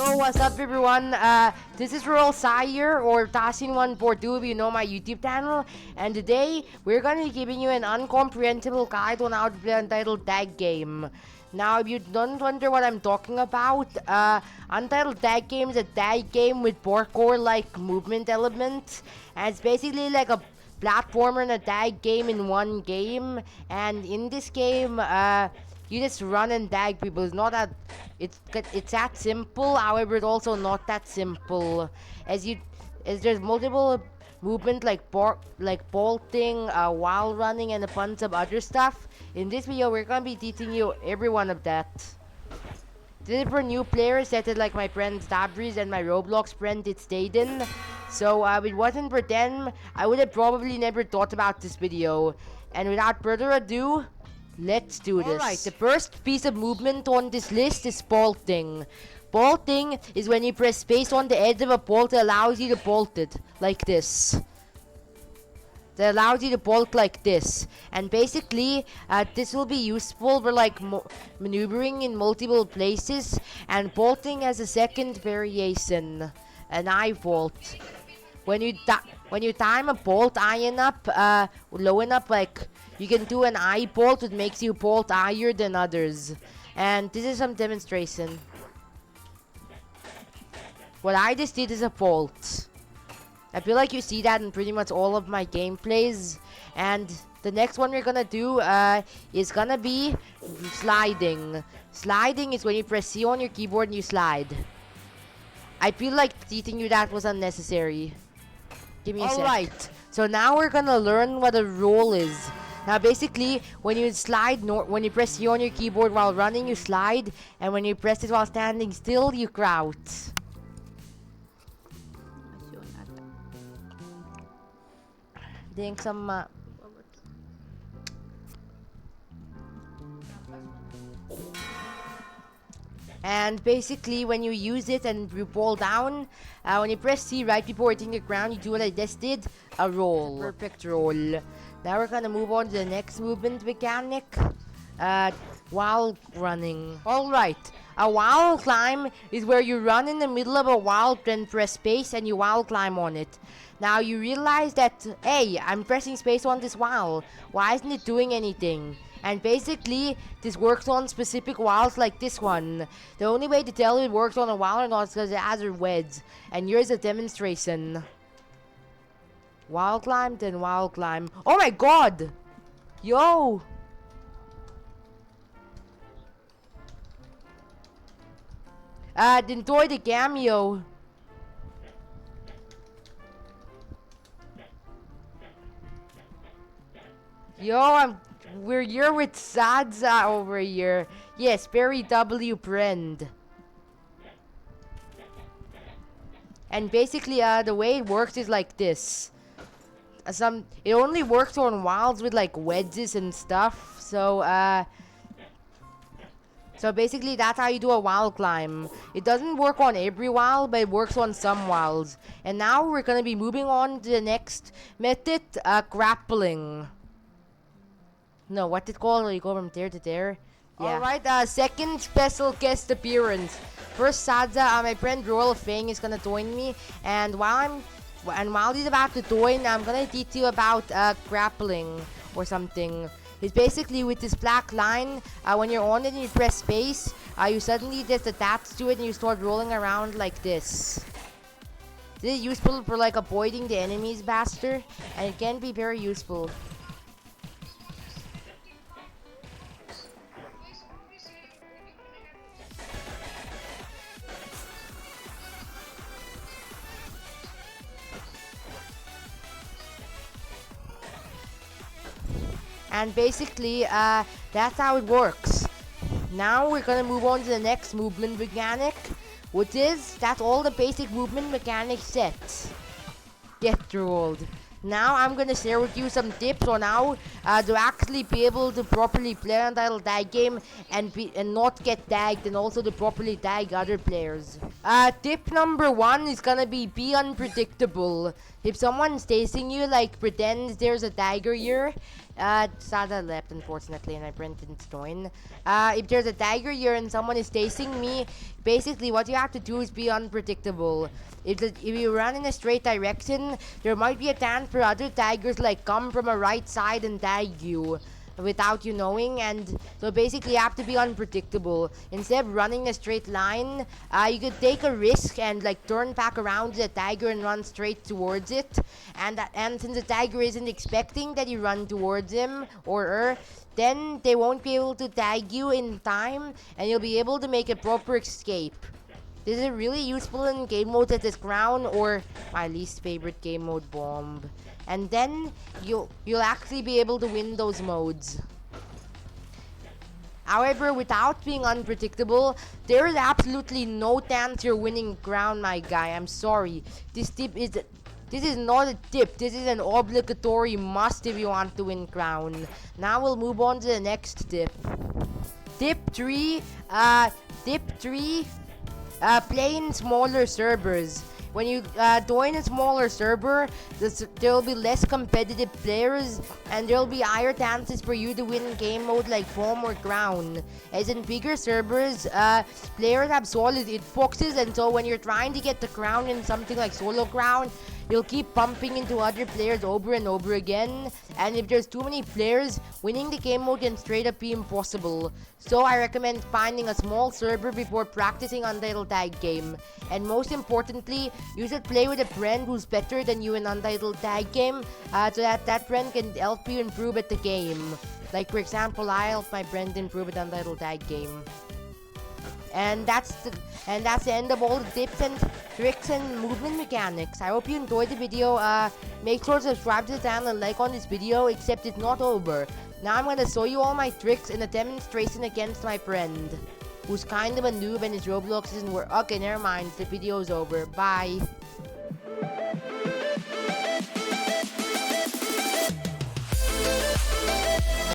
Yo, what's up everyone? This is Royal Sire or Tasin142 if you know my YouTube channel, and today we're gonna be giving you an uncomprehensible guide on how to play Untitled Tag Game. Now, if you don't wonder what I'm talking about, Untitled Tag Game is a tag game with parkour-like movement elements, and it's basically like a platformer and a tag game in one game. And in this game, you just run and tag people. It's not that it's that simple. However, it's also not that simple. As there's multiple movement like bolting, while running, and a bunch of other stuff. In this video, we're gonna be teaching you every one of that. This is for new players, that is like my friend Tabriz and my Roblox friend it's Staden. So if it wasn't for them, I would have probably never thought about this video. And without further ado, let's do this. Alright, the first piece of movement on this list is bolting. Bolting is when you press space on the edge of a bolt that allows you to bolt it, like this. That allows you to bolt like this, and basically this will be useful for like maneuvering in multiple places. And bolting has a second variation, an eye bolt. When you time a bolt high enough, low enough, like you can do an eye bolt that makes you bolt higher than others. And this is some demonstration. What I just did is a bolt. I feel like you see that in pretty much all of my gameplays. And the next one we're gonna do is gonna be sliding. Sliding is when you press C on your keyboard and you slide. I feel like teaching you that was unnecessary. Give me a sec. Alright, so now we're gonna learn what a roll is. Now basically, when you slide, when you press C on your keyboard while running, you slide. And when you press it while standing still, you crouch. Think some and basically when you use it and you fall down, when you press C right before hitting the ground, you do what I just did, a roll. Perfect roll. Now we're gonna move on to the next movement mechanic, while running. Alright, a wall climb is where you run in the middle of a wall, then press space and you wall climb on it. Now you realize that, hey, I'm pressing space on this wall. Why isn't it doing anything? And basically, this works on specific walls like this one. The only way to tell if it works on a wall or not is because it has a wedge. And here's a demonstration. Wall climb, then wall climb. Oh my god! Yo! Enjoy the cameo. Yo, we're here with Sadza over here. Yes, Barry W. Friend. And basically, the way it works is like this. It only works on walls with like wedges and stuff. So basically, that's how you do a wall climb. It doesn't work on every wall, but it works on some walls. And now we're gonna be moving on to the next method, grappling. No, what's it called? You go from there to there. Yeah. Alright, second special guest appearance. First, Sadza, my friend Royal Fang is gonna join me, and while he's about to join, I'm gonna teach you about grappling or something. It's basically with this black line. When you're on it and you press space, you suddenly just attach to it and you start rolling around like this. This is useful for like avoiding the enemies faster, and it can be very useful. And basically, that's how it works. Now we're gonna move on to the next movement mechanic, which is, that's all the basic movement mechanic sets. Get rolled. Now I'm gonna share with you some tips on how to actually be able to properly play Untitled Tag Game and not get tagged, and also to properly tag other players. Tip number 1 is gonna be unpredictable. if someone's chasing you, like pretend there's a tiger here. Sada left unfortunately, and my friend didn't join. If there's a tiger here and someone is chasing me, basically what you have to do is be unpredictable. If you run in a straight direction, there might be a chance for other tigers like come from a right side and tag you without you knowing, and so basically you have to be unpredictable. Instead of running a straight line, you could take a risk and like turn back around to the tiger and run straight towards it, and since the tiger isn't expecting that you run towards him or her, then they won't be able to tag you in time and you'll be able to make a proper escape. This is really useful in game modes such as Crown or my least favorite game mode, Bomb. And then you'll actually be able to win those modes. However, without being unpredictable, there is absolutely no chance you're winning Crown, my guy. I'm sorry. This is not a tip. This is an obligatory must if you want to win Crown. Now we'll move on to the next tip. Tip 3. Play in smaller servers. When you join a smaller server, there will be less competitive players and there will be higher chances for you to win game mode like Foam or Crown. As in bigger servers, players have solid hitboxes, and so when you're trying to get the crown in something like Solo Crown, you'll keep bumping into other players over and over again, and if there's too many players, winning the game mode can straight up be impossible. So I recommend finding a small server before practicing Untitled Tag Game. And most importantly, you should play with a friend who's better than you in Untitled Tag Game, so that friend can help you improve at the game. Like for example, I helped my friend improve at Untitled Tag Game. And that's the end of all the tips and tricks and movement mechanics. I hope you enjoyed the video. Make sure to subscribe to the channel and like on this video, except it's not over. Now I'm gonna show you all my tricks in a demonstration against my friend, who's kind of a noob and his Roblox isn't work. Okay, never mind. The video's over. Bye.